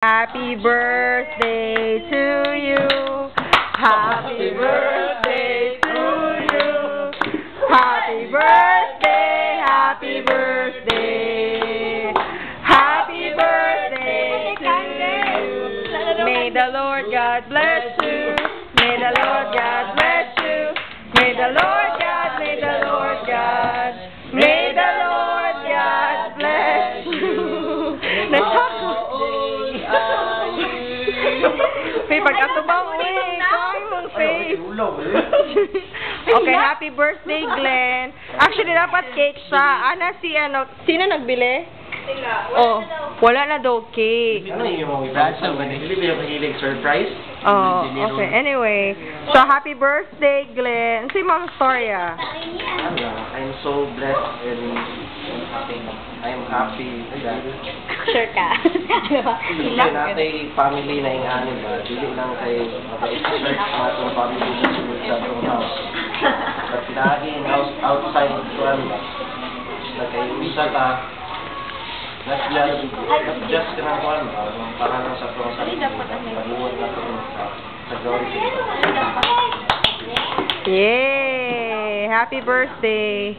Happy birthday to you. Happy birthday to you. Happy birthday, happy birthday. Happy birthday to you. May the Lord God bless you. May the Lord God bless you. May the Lord God, may the Lord God. May the Lord God bless you. May pag-atubang ulit. Kaya mong face. Okay, happy birthday, Glenn. Actually, dapat cake siya. Sino nagbili? Oh, wala na daw cake. Ano yung mga brasa ba? Hindi ba yung mahilig surprise? Oh, okay. Anyway, so happy birthday, Glenn. Si Ma'am Storia. I'm so blessed and I'm happy that Sure ka. hindi natin family na yung anim ba? Dili lang kay mag-search natin family sa sunod sa itong house. But laging outside to ano ba? Nagkaiwisa ka not just ka ng kuhan ba? Para lang sa itong sa pag-iwan natin sa glory. Yay! Happy birthday!